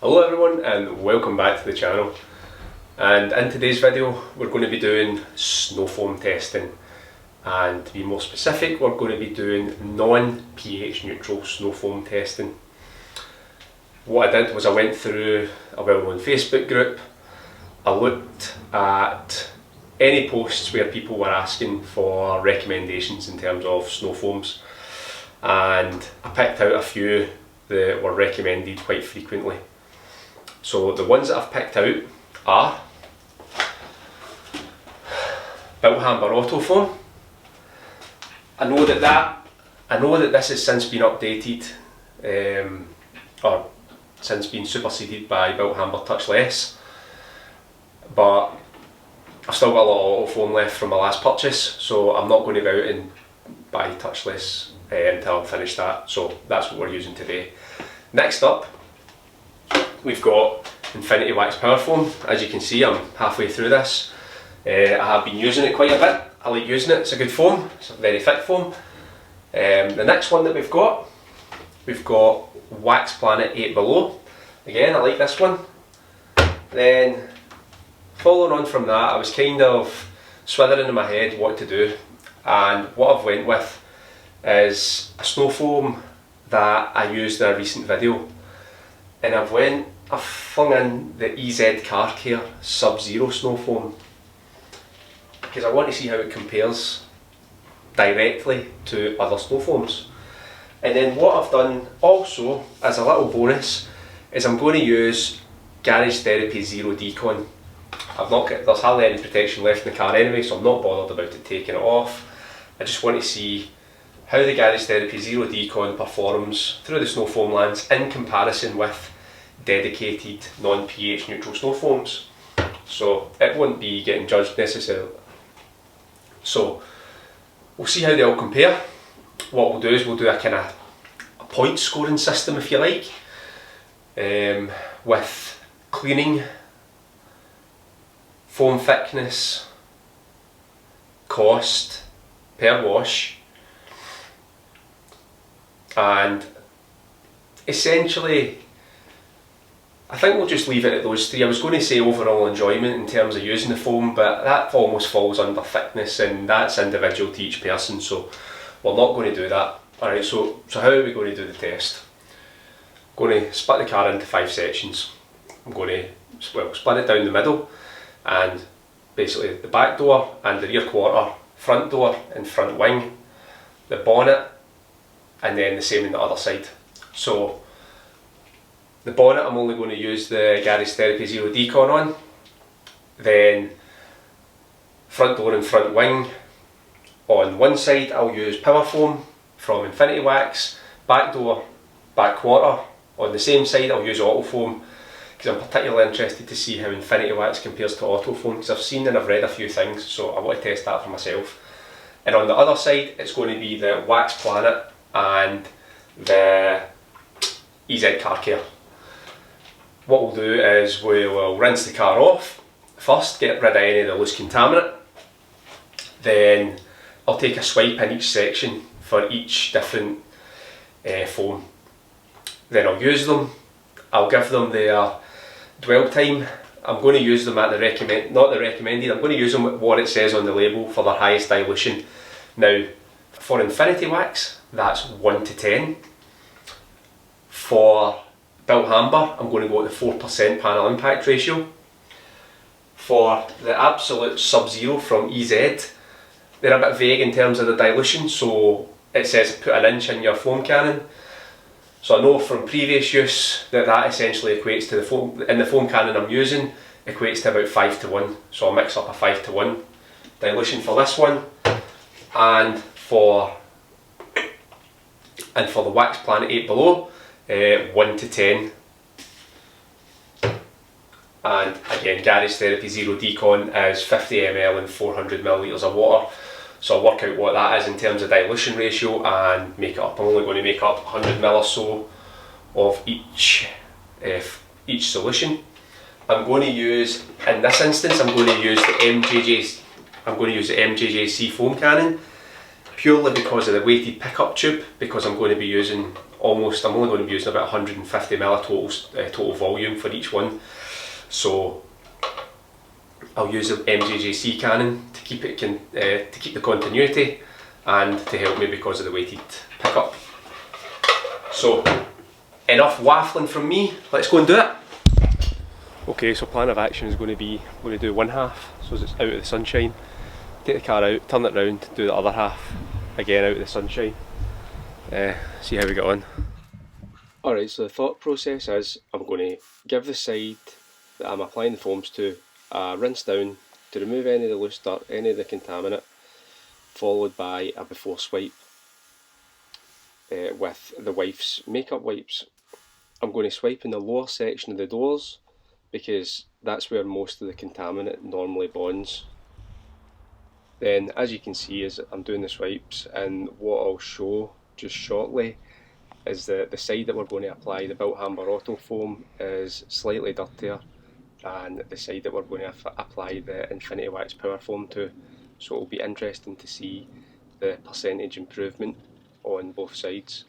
Hello everyone and welcome back to the channel, and in today's video we're going to be doing Snowfoam testing, and to be more specific we're going to be doing non-pH neutral Snowfoam testing. What I did was I went through a well-known Facebook group, I looked at any posts where people were asking for recommendations in terms of Snowfoams, and I picked out a few that were recommended quite frequently. So the ones that I've picked out are Bilt Hamber Auto Foam. I know that this has since been updated, or since been superseded by Bilt Hamber Touchless, but I've still got a lot of Auto Foam left from my last purchase, so I'm not going to go out and buy Touchless until I've finished that. So that's what we're using today. Next up, we've got Infinity Wax Power Foam. As you can see, I'm halfway through this. I have been using it quite a bit. I like using it. It's a good foam. It's a very thick foam. The next one that we've got Wax Planet 8 Below. Again, I like this one. Then, following on from that, I was kind of swithering in my head what to do, and what I've went with is a Snowfoam that I used in a recent video, and I've flung in the EZ Car Care Sub-Zero Snowfoam because I want to see how it compares directly to other Snowfoams. And then what I've done also as a little bonus is I'm going to use Garage Therapy Zero Decon. There's hardly any protection left in the car anyway, so I'm not bothered about it taking it off. I just want to see how the Garage Therapy Zero Decon performs through the Snowfoam lands in comparison with dedicated non-pH neutral Snowfoams. So it won't be getting judged necessarily. So we'll see how they all compare. What we'll do is we'll do a kind of a point scoring system, if you like, with cleaning, foam thickness, cost per wash, and essentially I think we'll just leave it at those three. I was going to say overall enjoyment in terms of using the foam, but that almost falls under thickness, and that's individual to each person, so we're not going to do that. Alright, so how are we going to do the test? I'm going to split the car into 5 sections. I'm going to split it down the middle, and basically the back door and the rear quarter, front door and front wing, the bonnet, and then the same on the other side. So the bonnet I'm only going to use the Garage Therapy Zero Decon on. Then front door and front wing, on one side I'll use Power Foam from Infinity Wax. Back door, back quarter, on the same side I'll use Auto Foam, because I'm particularly interested to see how Infinity Wax compares to Auto Foam, because I've seen and I've read a few things, so I want to test that for myself. And on the other side it's going to be the Wax Planet and the EZ Car Care. What we'll do is we'll rinse the car off first, get rid of any of the loose contaminant. Then I'll take a swipe in each section for each different foam. Then I'll use them. I'll give them their dwell time. I'm going to use them at the not the recommended, I'm going to use them at what it says on the label for their highest dilution. Now, for Infinity Wax, that's 1 to 10. For Bilt Hamber, I'm going to go with the 4% panel impact ratio. For the absolute Sub-Zero from EZ, they're a bit vague in terms of the dilution, so it says put an inch in your foam cannon. So I know from previous use that essentially equates to the foam, in the foam cannon I'm using, equates to about 5 to 1. So I'll mix up a 5 to 1 dilution for this one. And for the Wax Planet 8 Below, 1 to 10. And again, Garage Therapy Zero Decon is 50 ml and 400 millilitres of water. So I'll work out what that is in terms of dilution ratio and make it up. I'm only going to make up 100 ml or so of each solution. I'm going to use, in this instance, I'm going to use the MJJC foam cannon, purely because of the weighted pickup tube, because I'm going to be using I'm only going to be using about 150 ml total volume for each one. So I'll use the MJJC cannon to keep the continuity and to help me because of the weighted pickup. So enough waffling from me, let's go and do it. Okay, so plan of action is going to be, I'm going to do one half, so as it's out of the sunshine, take the car out, turn it round, do the other half, again out of the sunshine, see how we get on. Alright, so the thought process is I'm going to give the side that I'm applying the foams to a rinse down to remove any of the loose dirt, any of the contaminant, followed by a before swipe with the wife's makeup wipes. I'm going to swipe in the lower section of the doors because that's where most of the contaminant normally bonds. Then, as you can see, as I'm doing the swipes, and what I'll show just shortly is that the side that we're going to apply the Bilt Hamber Auto Foam is slightly dirtier than the side that we're going to apply the Infinity Wax Power Foam to, so it'll be interesting to see the percentage improvement on both sides.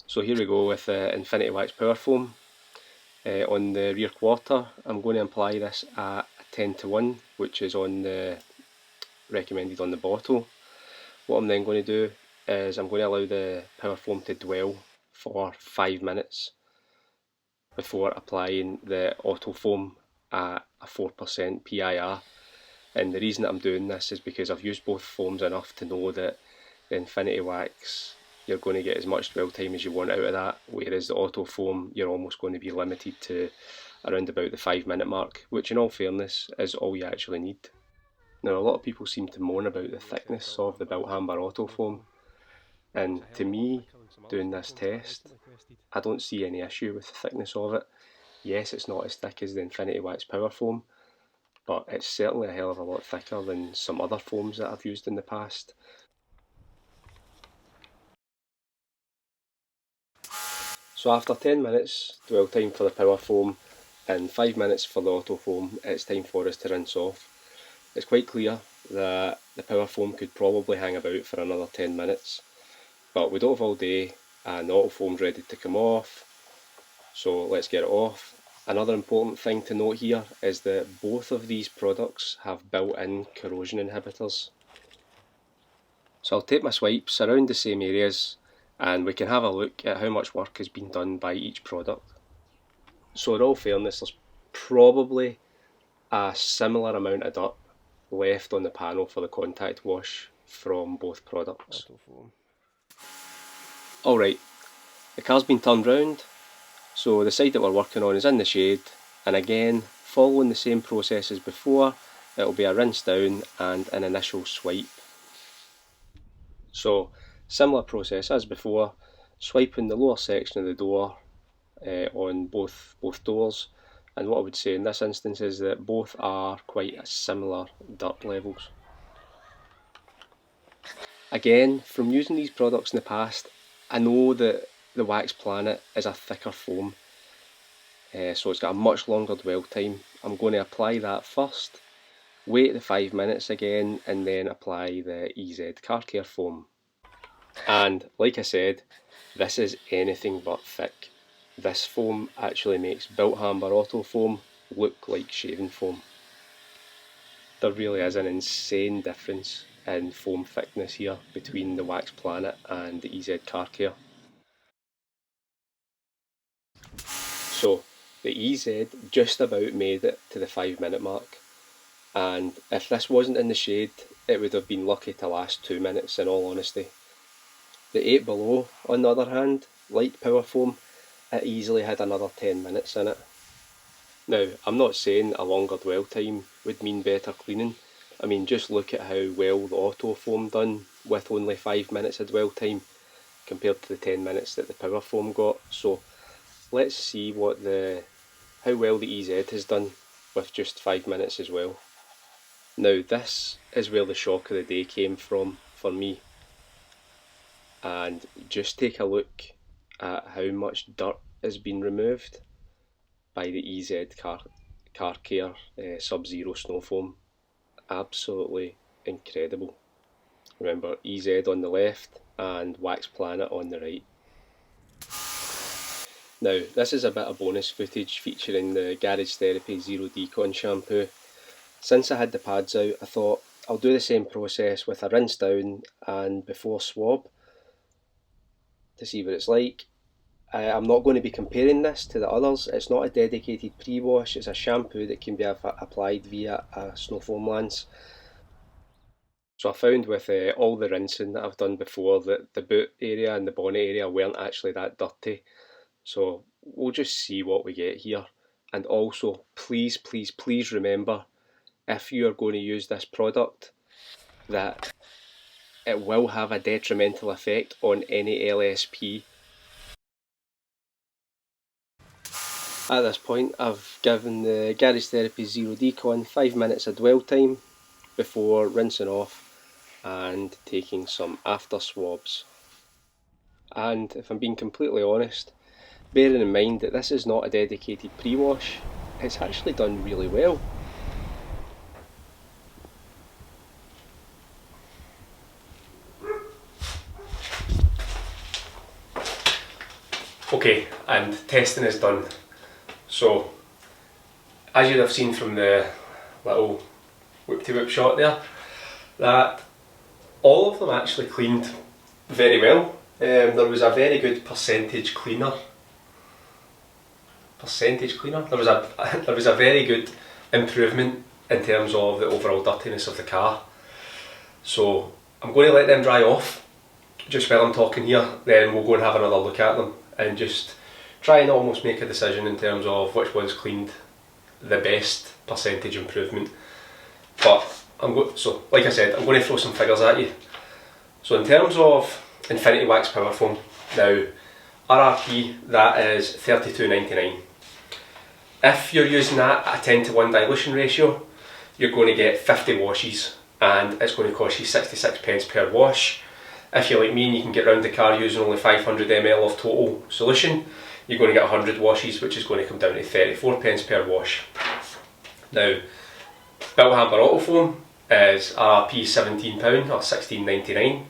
So here we go with the Infinity Wax Power Foam. On the rear quarter, I'm going to apply this at 10:1, which is on the recommended on the bottle. What I'm then going to do is I'm going to allow the power foam to dwell for 5 minutes before applying the auto foam at a 4% PIR. And the reason that I'm doing this is because I've used both foams enough to know that the Infinity Wax, you're going to get as much dwell time as you want out of that, whereas the auto foam you're almost going to be limited to around about the 5 minute mark, which in all fairness is all you actually need. Now, a lot of people seem to moan about the thickness of the Bilt Hamber Auto Foam, and to me, doing this test, I don't see any issue with the thickness of it. Yes, it's not as thick as the Infinity Wax Power Foam, but it's certainly a hell of a lot thicker than some other foams that I've used in the past. So after 10 minutes dwell time for the power foam and 5 minutes for the auto foam, it's time for us to rinse off. It's quite clear that the power foam could probably hang about for another 10 minutes, but we don't have all day and the auto foam's ready to come off, so let's get it off. Another important thing to note here is that both of these products have built-in corrosion inhibitors. So I'll take my swipes around the same areas and we can have a look at how much work has been done by each product. So in all fairness, there's probably a similar amount of dirt left on the panel for the contact wash from both products. Alright, the car's been turned round, so the side that we're working on is in the shade, and again, following the same process as before, it'll be a rinse down and an initial swipe. So, similar process as before, swiping the lower section of the door on both doors, and what I would say in this instance is that both are quite similar dirt levels. Again, from using these products in the past, I know that the Wax Planet is a thicker foam, so it's got a much longer dwell time. I'm going to apply that first, wait the 5 minutes again, and then apply the EZ Car Care foam. And like I said, this is anything but thick. This foam actually makes Bilt Hamber Auto Foam look like shaving foam. There really is an insane difference in foam thickness here between the Wax Planet and the EZ Car Care. So the EZ just about made it to the 5 minute mark, and if this wasn't in the shade it would have been lucky to last 2 minutes in all honesty. The 8 Below, on the other hand, like Power Foam, it easily had another 10 minutes in it. Now, I'm not saying a longer dwell time would mean better cleaning. I mean, just look at how well the Auto Foam done with only 5 minutes of dwell time compared to the 10 minutes that the Power Foam got. So let's see how well the EZ has done with just 5 minutes as well. Now, this is where the shock of the day came from for me. And just take a look at how much dirt has been removed by the EZ Car Care Sub-Zero Snowfoam. Absolutely incredible. Remember, EZ on the left and Wax Planet on the right. Now, this is a bit of bonus footage featuring the Garage Therapy Zero Decon shampoo. Since I had the pads out, I thought I'll do the same process with a rinse down and before swab to see what it's like. I'm not going to be comparing this to the others. It's not a dedicated pre-wash, it's a shampoo that can be applied via a Snowfoam lance. So I found with all the rinsing that I've done before that the boot area and the bonnet area weren't actually that dirty. So we'll just see what we get here. And also, please, please, please remember, if you are going to use this product, that it will have a detrimental effect on any LSP. At this point, I've given the Garage Therapy Zero Decon 5 minutes of dwell time before rinsing off and taking some after swabs. And if I'm being completely honest, bearing in mind that this is not a dedicated pre-wash, it's actually done really well. Okay, and testing is done. So, as you'd have seen from the little whip-to-whip shot there, that all of them actually cleaned very well. There was a very good percentage cleaner. There was a very good improvement in terms of the overall dirtiness of the car. So I'm going to let them dry off just while I'm talking here, then we'll go and have another look at them and just try and almost make a decision in terms of which one's cleaned the best percentage improvement. But so like I said, I'm going to throw some figures at you. So in terms of Infinity Wax Power Foam, now RRP, that is $32.99. If you're using that at a 10:1 dilution ratio, you're going to get 50 washes and it's going to cost you 66 pence per wash. If you're like me and you can get round the car using only 500 ml of total solution, you're going to get 100 washes, which is going to come down to 34 pence per wash. Now, Bilt Hamber Auto Foam is RRP £17 or £16.99.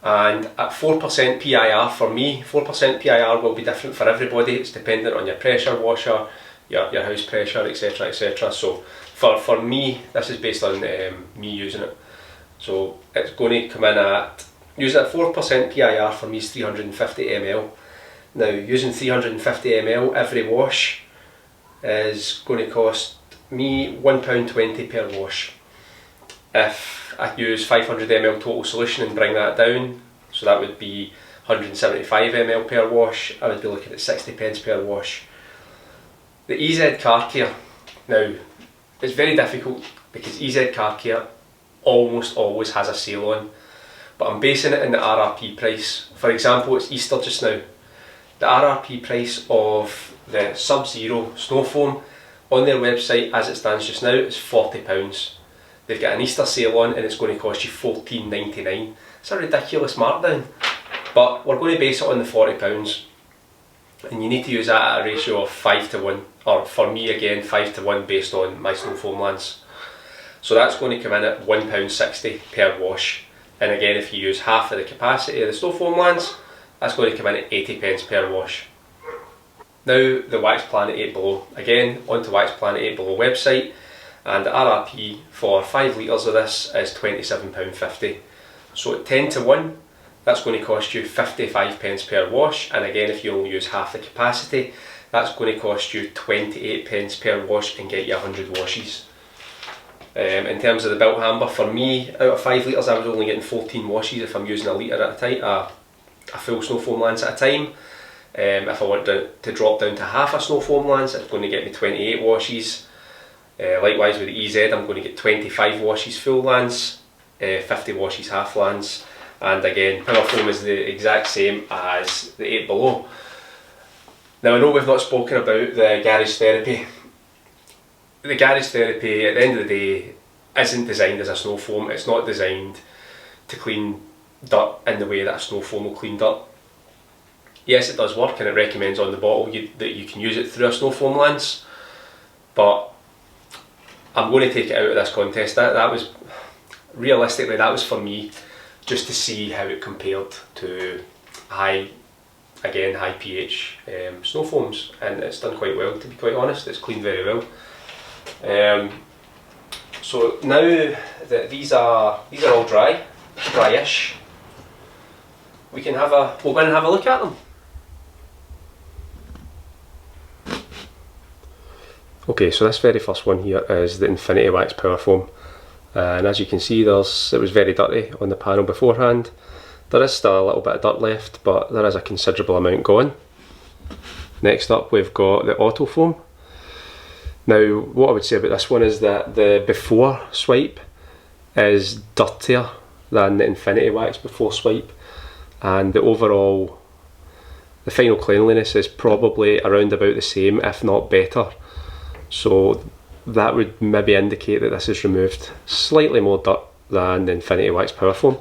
And at 4% PIR for me, 4% PIR will be different for everybody. It's dependent on your pressure washer, your house pressure, etc, etc. So for me, this is based on me using it. So it's going to come in at, using at 4% PIR for me is 350 ml. Now using 350 ml every wash is going to cost me £1.20 per wash. If I use 500 ml total solution and bring that down, so that would be 175 ml per wash, I would be looking at 60 pence per wash. The EZ Car Care, now it's very difficult because EZ Car Care almost always has a sale on, but I'm basing it in the RRP price. For example, it's Easter just now. The RRP price of the Sub-Zero Snowfoam on their website as it stands just now is £40. They've got an Easter sale on and it's going to cost you $14.99. It's a ridiculous markdown, but we're going to base it on the £40 and you need to use that at a ratio of 5:1, or for me again 5:1 based on my Snowfoam lance. So that's going to come in at £1.60 per wash, and again if you use half of the capacity of the Snowfoam lance, that's going to come in at 80 pence per wash. Now the Wax Planet 8 Below, again onto Wax Planet 8 Below website, and the RRP for 5 litres of this is £27.50. So at 10:1, that's going to cost you 55 pence per wash, and again if you only use half the capacity, that's going to cost you 28 pence per wash and get you 100 washes. In terms of the Bilt Hamber, for me, out of 5 litres I was only getting 14 washes if I'm using a litre at a time, a full Snowfoam lance at a time. If I want to drop down to half a Snowfoam lance, it's going to get me 28 washes. Likewise with the EZ, I'm going to get 25 washes full lance, 50 washes half lance, and again Power Foam is the exact same as the 8 Below. Now I know we've not spoken about the Garage Therapy. The Garage Therapy at the end of the day isn't designed as a Snowfoam. It's not designed to clean dirt in the way that a Snowfoam will clean dirt. Yes, it does work and it recommends on the bottle that you can use it through a Snowfoam lance, but I'm going to take it out of this contest. That was, realistically, that was for me just to see how it compared to high pH Snowfoams, and it's done quite well, to be quite honest. It's cleaned very well. So now that these are all dryish, we'll go in and have a look at them. Okay, so this very first one here is the Infinity Wax Power Foam, and as you can see, it was very dirty on the panel beforehand. There is still a little bit of dirt left, but there is a considerable amount gone. Next up, we've got the Auto Foam. Now, what I would say about this one is that the before swipe is dirtier than the Infinity Wax before swipe, and the final cleanliness is probably around about the same, if not better. So that would maybe indicate that this has removed slightly more dirt than the Infinity Wax Power Foam.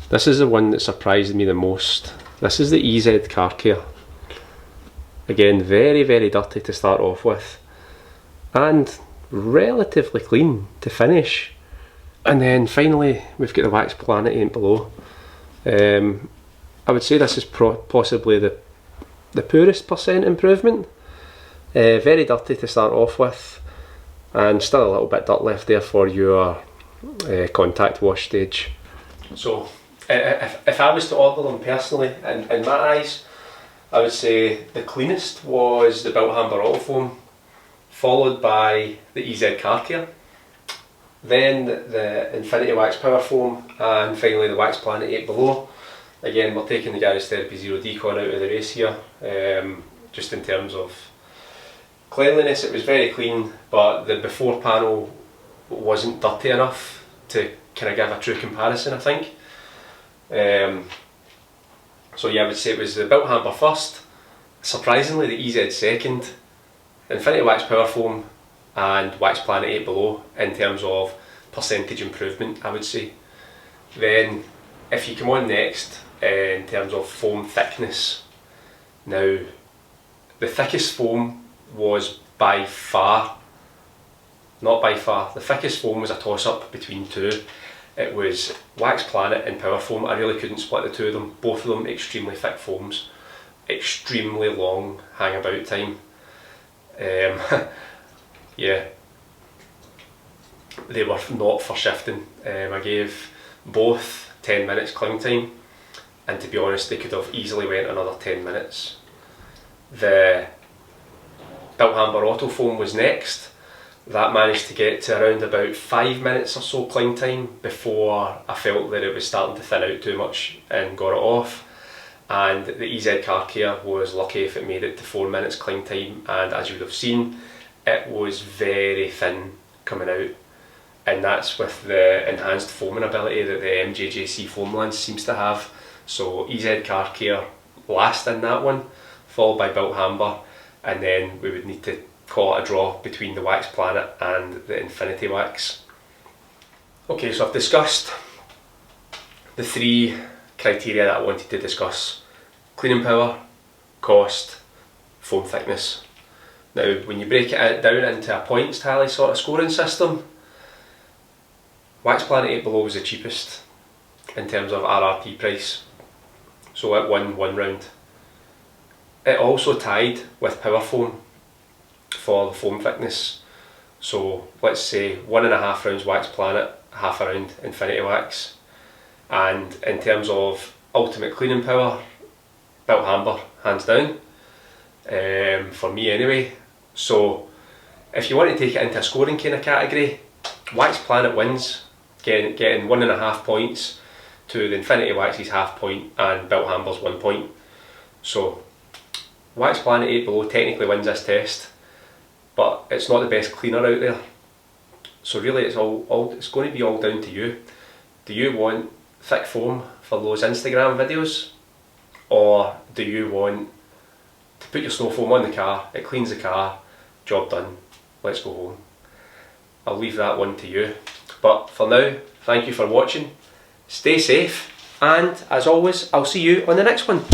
This is the one that surprised me the most. This is the EZ Car Care. Again, very, very dirty to start off with, and relatively clean to finish. And then finally, we've got the Wax Planet 8 below. I would say this is possibly the poorest percent improvement. Very dirty to start off with, and still a little bit dirt left there for your contact wash stage. So if I was to order them personally, in my eyes, I would say the cleanest was the Bilt Hamber Auto Foam, followed by the EZ Car Care, then the Infinity Wax Power Foam, and finally the Wax Planet 8 below. Again, we're taking the Garage Therapy Zero Decon out of the race here. Just in terms of cleanliness, it was very clean, but the before panel wasn't dirty enough to kind of give a true comparison, I think. So yeah, I would say it was the Bilt Hamber first, surprisingly the EZ second, Infinity Wax Power Foam, and Wax Planet 8 below in terms of percentage improvement, I would say. Then if you come on next, in terms of foam thickness, now the thickest foam was the thickest foam was a toss up between two. It was Wax Planet and Power Foam. I really couldn't split the two of them. Both of them extremely thick foams, extremely long hang about time. Yeah, they were not for shifting. I gave both 10 minutes cling time, and to be honest, they could have easily went another 10 minutes. The Bilt Hamber Auto Foam was next. That managed to get to around about 5 minutes or so cling time before I felt that it was starting to thin out too much and got it off. And the EZ Car Care was lucky if it made it to 4 minutes cling time, and as you would have seen, it was very thin coming out. And that's with the enhanced foaming ability that the MJJC foam lens seems to have. So EZ Car Care last in that one, followed by Bilt Hamber, and then we would need to call it a draw between the Wax Planet and the Infinity Wax. Okay, so I've discussed the three criteria that I wanted to discuss: cleaning power, cost, foam thickness. Now when you break it down into a points tally sort of scoring system, Wax Planet 8 below was the cheapest in terms of RRP price, so it won one round. It also tied with Power Foam for the foam thickness, so let's say 1.5 rounds Wax Planet, half a round Infinity Wax. And in terms of ultimate cleaning power, Bilt Hamber hands down, for me anyway. So if you want to take it into a scoring kind of category, Wax Planet wins, getting 1.5 points to the Infinity Wax's half point and Bilt Hamber's 1 point. So Wax Planet 8 below technically wins this test, but it's not the best cleaner out there. So really it's going to be all down to you. Do you want thick foam for those Instagram videos, or do you want to put your Snowfoam on the car, it cleans the car, job done, let's go home? I'll leave that one to you. But for now, thank you for watching, stay safe, and as always, I'll see you on the next one.